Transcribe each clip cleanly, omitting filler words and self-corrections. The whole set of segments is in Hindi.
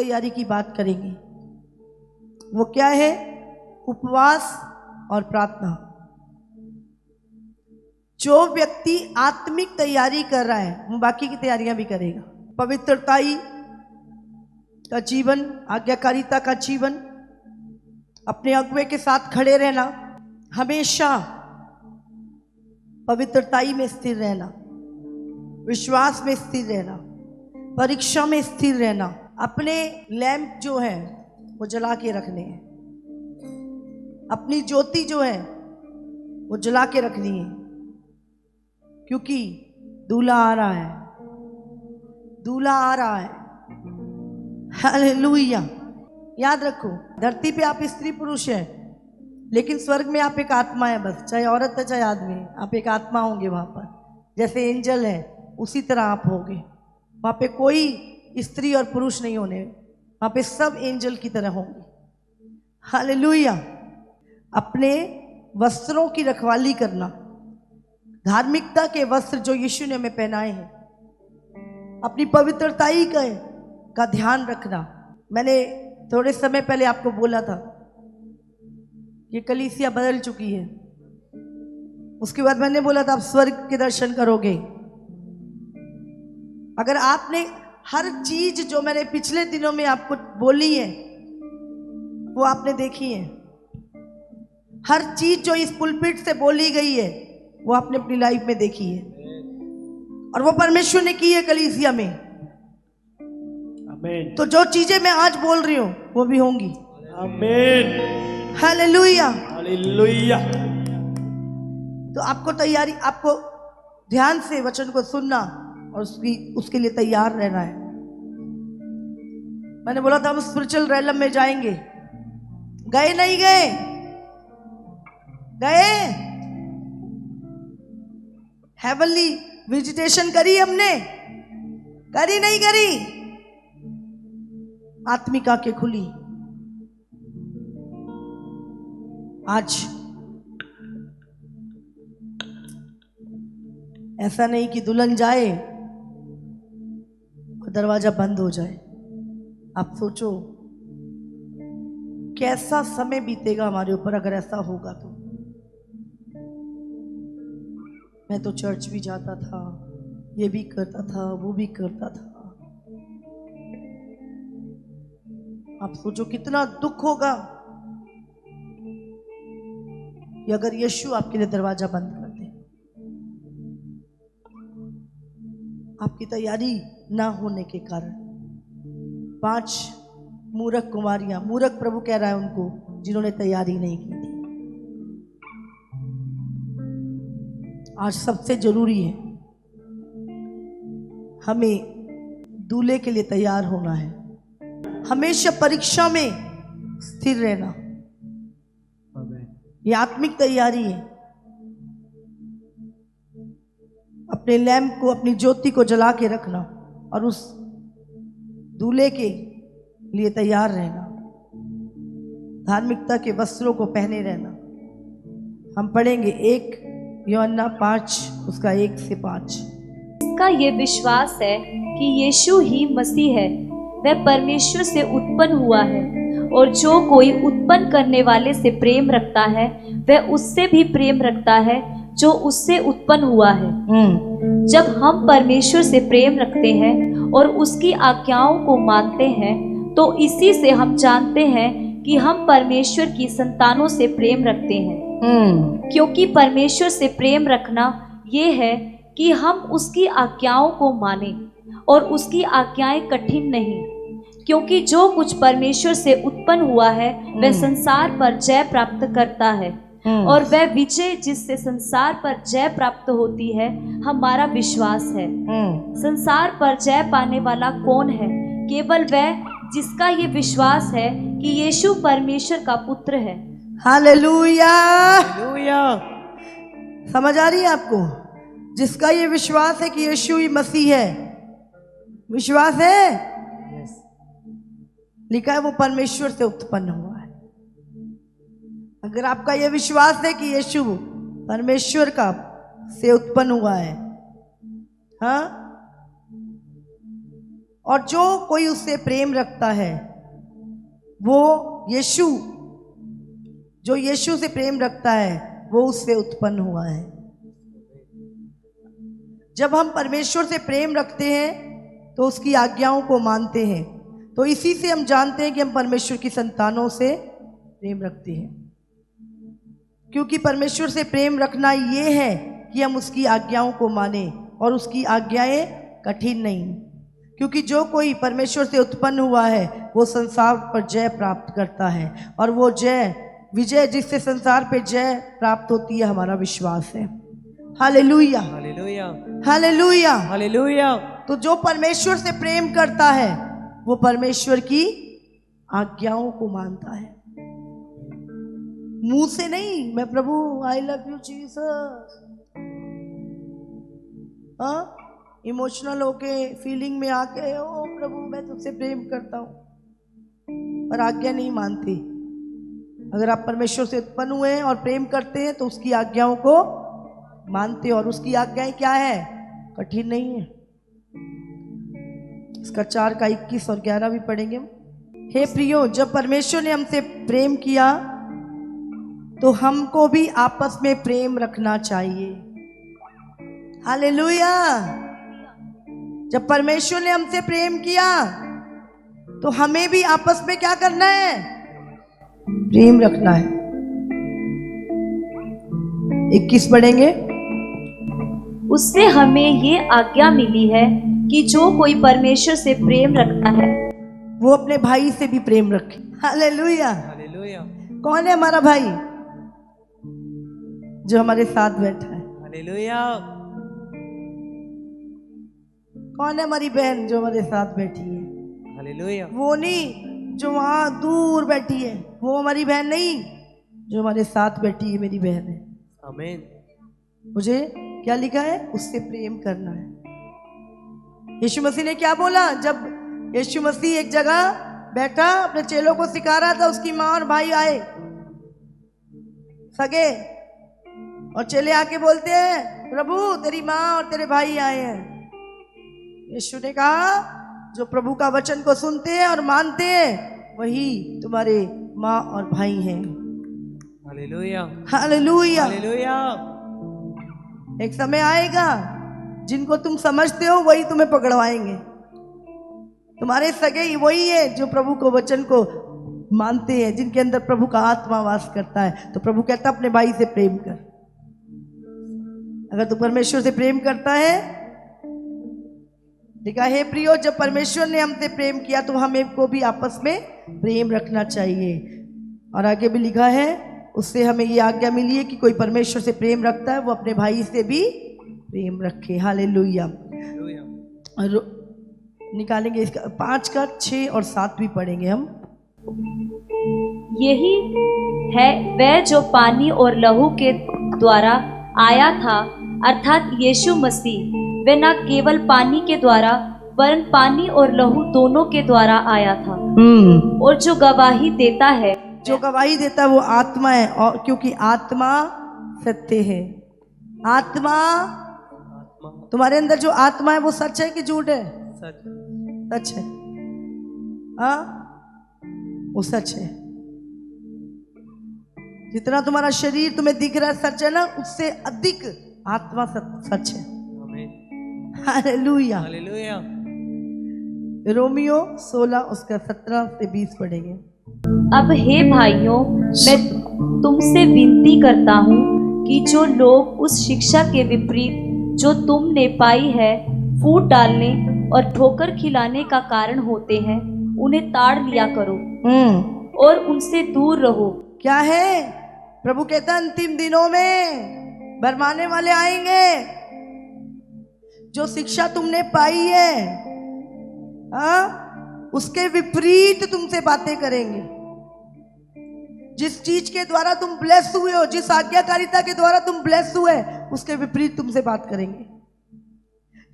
तैयारी की बात करेंगे। वो क्या है? उपवास और प्रार्थना। जो व्यक्ति आत्मिक तैयारी कर रहा है वो बाकी की तैयारियां भी करेगा। पवित्रताई का जीवन, आज्ञाकारिता का जीवन, अपने अगुवे के साथ खड़े रहना, हमेशा पवित्रताई में स्थिर रहना, विश्वास में स्थिर रहना, परीक्षा में स्थिर रहना, अपने लैंप जो है वो जला के रखने हैं, अपनी ज्योति जो है वो जला के रखनी है, क्योंकि दूल्हा आ रहा है, दूल्हा आ रहा है। हालेलुया। याद रखो, धरती पे आप स्त्री पुरुष हैं, लेकिन स्वर्ग में आप एक आत्मा है। बस चाहे औरत है चाहे आदमी, आप एक आत्मा होंगे वहां पर। जैसे एंजल है उसी तरह आप होंगे वहां पे। कोई स्त्री और पुरुष नहीं होने, वहां पे सब एंजल की तरह होंगे। हालेलुया। अपने वस्त्रों की रखवाली करना, धार्मिकता के वस्त्र जो यीशु ने हमें पहनाए हैं, अपनी पवित्रताई का ध्यान रखना। मैंने थोड़े समय पहले आपको बोला था ये कलीसिया बदल चुकी है। उसके बाद मैंने बोला था आप स्वर्ग के दर्शन करोगे। अगर आपने हर चीज जो मैंने पिछले दिनों में आपको बोली है वो आपने देखी है, हर चीज जो इस पुलपिट से बोली गई है वो आपने अपनी लाइफ में देखी है, और वो परमेश्वर ने की है कलीसिया में। आमीन। तो जो चीजें मैं आज बोल रही हूं वो भी होंगी। आमीन। हालेलुया। हालेलुया। तो आपको तैयारी, आपको ध्यान से वचन को सुनना और उसके लिए तैयार रहना है। मैंने बोला था हम स्पिरिचुअल रैलम में जाएंगे, गए नहीं गए? गए? हेवनली विजिटेशन करी हमने? करी नहीं करी? आत्मिक आंखें खुली। आज ऐसा नहीं कि दुल्हन जाए और दरवाजा बंद हो जाए। आप सोचो कैसा समय बीतेगा हमारे ऊपर अगर ऐसा होगा तो। मैं तो चर्च भी जाता था, ये भी करता था, वो भी करता था। आप सोचो कितना दुख होगा कि अगर यीशु आपके लिए दरवाजा बंद कर दे। आपकी तैयारी ना होने के कारण 5 मूर्ख कुमारियां, मूर्ख प्रभु कह रहा है उनको जिन्होंने तैयारी नहीं की थी। आज सबसे जरूरी है हमें दूल्हे के लिए तैयार होना है, हमेशा परीक्षा में स्थिर रहना। ये आत्मिक तैयारी है। अपने लैंप को, अपनी ज्योति को जला के रखना और उस दूल्हे के लिए तैयार रहना, धार्मिकता के वस्त्रों को पहने रहना। हम पढ़ेंगे 1 यूहन्ना 5 उसका 1 से 5। इसका ये विश्वास है कि यीशु ही मसीह है, वह परमेश्वर से उत्पन्न हुआ है, और जो कोई उत्पन्न करने वाले से प्रेम रखता है वह उससे भी प्रेम रखता है जो उससे उत्पन्न हुआ है। जब हम परमेश्वर से प्रेम रखते हैं और उसकी आज्ञाओं को मानते हैं तो इसी से हम जानते हैं कि हम परमेश्वर की संतानों से प्रेम रखते हैं। क्योंकि परमेश्वर से प्रेम रखना ये है कि हम उसकी आज्ञाओं को मानें, और उसकी आज्ञाएं कठिन नहीं, क्योंकि जो कुछ परमेश्वर से उत्पन्न हुआ है वह संसार पर जय प्राप्त करता है, और वह विजय जिससे संसार पर जय प्राप्त होती है हमारा विश्वास है। संसार पर जय पाने वाला कौन है? केवल वह जिसका ये विश्वास है कि यीशु परमेश्वर का पुत्र है। हालेलुया। हालेलुया। समझ आ रही है आपको? जिसका ये विश्वास है कि यीशु ही मसीह है, विश्वास है, लिखा है वो परमेश्वर से उत्पन्न हुआ है। अगर आपका यह विश्वास है कि यीशु परमेश्वर का से उत्पन्न हुआ है, हाँ, और जो कोई उससे प्रेम रखता है वो यीशु, जो यीशु से प्रेम रखता है वो उससे उत्पन्न हुआ है। जब हम परमेश्वर से प्रेम रखते हैं तो उसकी आज्ञाओं को मानते हैं, तो इसी से हम जानते हैं कि हम परमेश्वर की संतानों से प्रेम रखते हैं। क्योंकि परमेश्वर से प्रेम रखना ये है कि हम उसकी आज्ञाओं को माने, और उसकी आज्ञाएं कठिन नहीं। क्योंकि जो कोई परमेश्वर से उत्पन्न हुआ है वो संसार पर जय प्राप्त करता है, और वो विजय जिससे संसार पे जय प्राप्त होती है हमारा विश्वास है। Hallelujah, hallelujah, hallelujah, hallelujah. तो जो परमेश्वर से प्रेम करता है वो परमेश्वर की आज्ञाओं को मानता है, मुंह से नहीं। मैं प्रभु आई लव यू जीसस, हाँ, इमोशनल होके फीलिंग में आके ओ प्रभु मैं तुझसे प्रेम करता हूं, पर आज्ञा नहीं मानते। अगर आप परमेश्वर से उत्पन्न हुए हैं और प्रेम करते हैं तो उसकी आज्ञाओं को मानते हैं, और उसकी आज्ञाएं क्या है? कठिन नहीं है। इसका 4 का 21 और 11 भी पढ़ेंगे। हे प्रियो, जब परमेश्वर ने हमसे प्रेम किया तो हमको भी आपस में प्रेम रखना चाहिए। हालेलुया। जब परमेश्वर ने हमसे प्रेम किया तो हमें भी आपस में क्या करना है? प्रेम रखना है। 21 पढ़ेंगे। उससे हमें ये आज्ञा मिली है कि जो कोई परमेश्वर से प्रेम रखता है वो अपने भाई से भी प्रेम रखे। हालेलुया। हालेलुया, कौन है हमारा भाई? जो हमारे साथ बैठा है। हालेलुया। कौन है हमारी बहन जो हमारे साथ बैठी है? हालेलुया, वो नहीं जो वहां दूर बैठी है, वो हमारी बहन नहीं, जो हमारे साथ बैठी है मेरी बहन है। आमीन। मुझे क्या लिखा है? उससे प्रेम करना है। यीशु मसीह ने क्या बोला? जब यीशु मसीह एक जगह बैठा अपने चेलों को सिखा रहा था, उसकी माँ और भाई आए सगे, और चेले आके बोलते हैं प्रभु तेरी माँ और तेरे भाई आए हैं। यीशु ने कहा जो प्रभु का वचन को सुनते हैं और मानते हैं वही तुम्हारे माँ और भाई हैं। Hallelujah, hallelujah. हालेलुया। एक समय आएगा जिनको तुम समझते हो वही तुम्हें पकड़वाएंगे। तुम्हारे सगे वही है जो प्रभु को वचन को मानते हैं, जिनके अंदर प्रभु का आत्मा वास करता है। तो प्रभु कहता अपने भाई से प्रेम कर। अगर तू परमेश्वर से प्रेम करता है, देखा हे प्रियो, जब परमेश्वर ने हमसे प्रेम किया तो हमें को भी आपस में प्रेम रखना चाहिए। और आगे भी लिखा है उससे हमें ये आज्ञा मिली है कि कोई परमेश्वर से प्रेम रखता है वो अपने भाई से भी प्रेम रखे। हालेलुया। और निकालेंगे इसका 5 का 6 और 7 भी पढ़ेंगे हम। यही है वह जो पानी और लहू के द्वारा आया था, अर्थात यीशु मसीह। वह न केवल पानी के द्वारा वरन पानी और लहू दोनों के द्वारा आया था। और जो गवाही देता है, जो गवाही देता है वो आत्मा है, और क्योंकि आत्मा सत्य है। आत्मा, तुम्हारे अंदर जो आत्मा है वो सच है कि झूठ है? सच, सच है। हाँ, वो सच है। जितना तुम्हारा शरीर तुम्हें दिख रहा है सच है ना, उससे अधिक आत्मा सच है। आमीन। हालेलुया। हालेलुया। रोमियो 16 उसका 17 से 20 पढ़ेंगे। अब हे भाइयों, मैं तुमसे विनती करता हूँ कि जो लोग उस शिक्षा के विपरीत जो तुमने पाई है फूट डालने और ठोकर खिलाने का कारण होते हैं, उन्हें ताड़ लिया करो और उनसे दूर रहो। क्या है? प्रभु कहता अंतिम दिनों में भरमाने वाले आएंगे। जो शिक्षा तुमने पाई है उसके विपरीत तुमसे बातें करेंगे। जिस चीज के द्वारा तुम ब्लेस हुए हो, जिस आज्ञाकारिता के द्वारा तुम ब्लेस हुए, उसके विपरीत तुमसे बात करेंगे।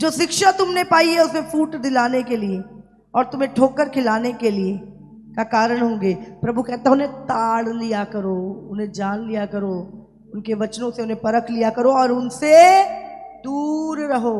जो शिक्षा तुमने पाई है उसमें फूट दिलाने के लिए और तुम्हें ठोकर खिलाने के लिए का कारण होंगे। प्रभु कहता है उन्हें ताड़ लिया करो, उन्हें जान लिया करो, उनके वचनों से उन्हें परख लिया करो और उनसे दूर रहो।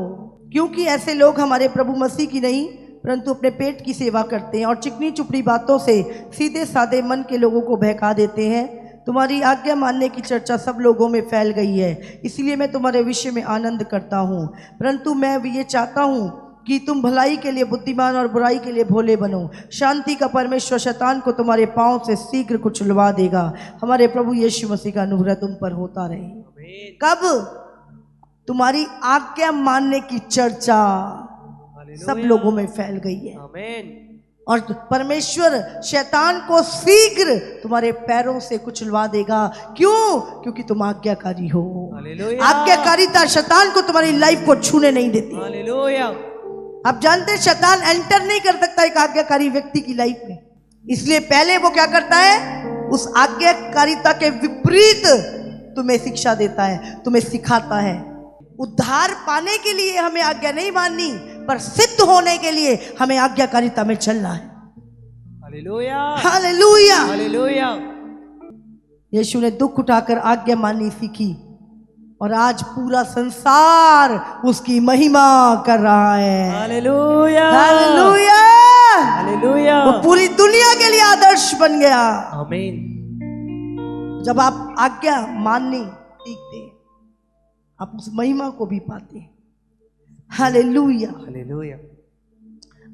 क्योंकि ऐसे लोग हमारे प्रभु मसीह की नहीं परंतु अपने पेट की सेवा करते हैं और चिकनी चुपड़ी बातों से सीधे साधे मन के लोगों को बहका देते हैं। तुम्हारी आज्ञा मानने की चर्चा सब लोगों में फैल गई है, इसलिए मैं तुम्हारे विषय में आनंद करता हूँ। परंतु मैं ये चाहता हूँ कि तुम भलाई के लिए बुद्धिमान और बुराई के लिए भोले बनो। शांति का परमेश्वर शैतान को तुम्हारे पांव से शीघ्र कुचलवा देगा। हमारे प्रभु यीशु मसीह का अनुग्रह तुम पर होता रहे। कब? तुम्हारी आज्ञा मानने की चर्चा सब लोगों में फैल गई है। आमीन। और परमेश्वर शैतान को शीघ्र तुम्हारे पैरों से कुचलवा देगा। क्यों? क्योंकि तुम आज्ञाकारी हो। हालेलुया। आज्ञाकारिता शैतान को तुम्हारी लाइफ को छूने नहीं देती। हालेलुया। आप जानते हैं शैतान एंटर नहीं कर सकता एक आज्ञाकारी व्यक्ति की लाइफ में, इसलिए पहले वो क्या करता है? उस आज्ञाकारिता के विपरीत तुम्हें शिक्षा देता है, तुम्हें सिखाता है। उद्धार पाने के लिए हमें आज्ञा नहीं माननी, पर सिद्ध होने के लिए हमें आज्ञाकारिता में चलना है। हालेलुया। हालेलुया। हालेलुया। यीशु ने दुख उठाकर आज्ञा माननी सीखी और आज पूरा संसार उसकी महिमा कर रहा है। हालेलुया। हालेलुया। हालेलुया। वो पूरी दुनिया के लिए आदर्श बन गया। आमीन। जब आप आज्ञा माननी सीखते हैं, आप उस महिमा को भी पाते हैं। हालेलुया। हालेलुया।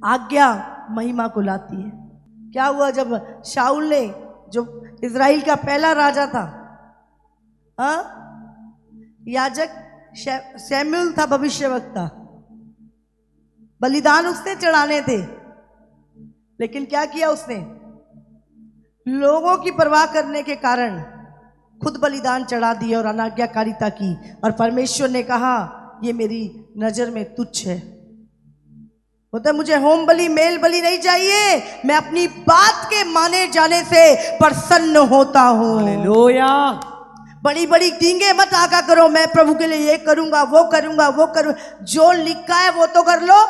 आज्ञा महिमा को लाती है। क्या हुआ जब शाऊल ने, जो इजराइल का पहला राजा था, याजक सैमुएल था, भविष्यवक्ता, बलिदान उसने चढ़ाने थे, लेकिन क्या किया उसने? लोगों की परवाह करने के कारण खुद बलिदान चढ़ा दिया और अनाज्ञाकारिता की। और परमेश्वर ने कहा ये मेरी नजर में तुच्छ है। बोलता मुझे होम बलि मेल बलि नहीं चाहिए, मैं अपनी बात के माने जाने से प्रसन्न होता हूँ। हालेलुया। बड़ी बड़ी डींगे मत आका करो, मैं प्रभु के लिए ये करूंगा वो करूंगा वो करूं। जो लिखा है वो तो कर लो,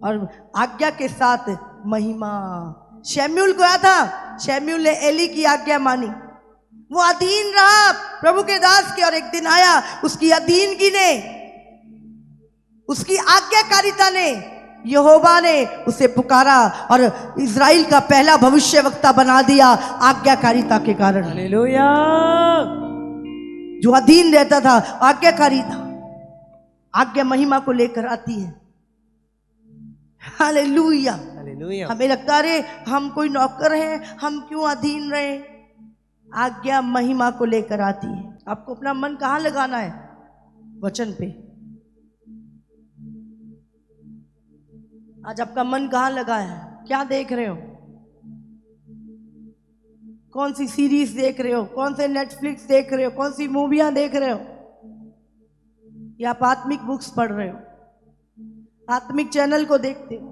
और आज्ञा के साथ महिमा। शमूएल को आया था, शमूएल ने एली की आज्ञा मानी, वो अधीन रहा प्रभु के दास के। और एक दिन आया, उसकी अधीनगी ने, उसकी आज्ञाकारिता ने, यहोवा ने उसे पुकारा और इजराइल का पहला भविष्यवक्ता बना दिया आज्ञाकारिता के कारण। हालेलुया। जो अधीन रहता था, आज्ञाकारी था। आज्ञा महिमा को लेकर आती है। हालेलुया। हालेलुया। हमें लगता है हम कोई नौकर हैं, हम क्यों अधीन रहे? आज्ञा महिमा को लेकर आती है। आपको अपना मन कहाँ लगाना है? वचन पे। आज आपका मन कहाँ लगा है? क्या देख रहे हो? कौन सी सीरीज देख रहे हो? कौन से नेटफ्लिक्स देख रहे हो? कौन सी मूवियां देख रहे हो? या आप आत्मिक बुक्स पढ़ रहे हो? आत्मिक चैनल को देखते हो?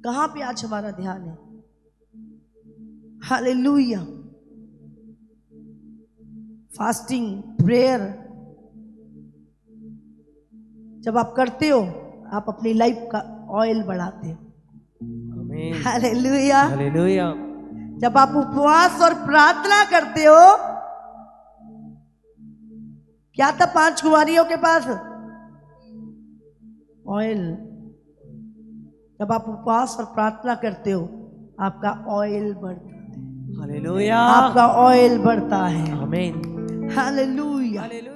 कहाँ पे आज हमारा ध्यान है? हालेलुया। फास्टिंग, प्रेयर जब आप करते हो, आप अपनी लाइफ का ऑयल बढ़ाते हो। आमीन। हालेलुया। हालेलुया। जब आप उपवास और प्रार्थना करते हो, क्या था 5 कुंवारियों के पास? ऑयल। जब आप उपवास और प्रार्थना करते हो, आपका ऑयल बढ़ता है। हालेलुया। आपका ऑयल बढ़ता है। आमीन। हालेलुया। हालेलुया।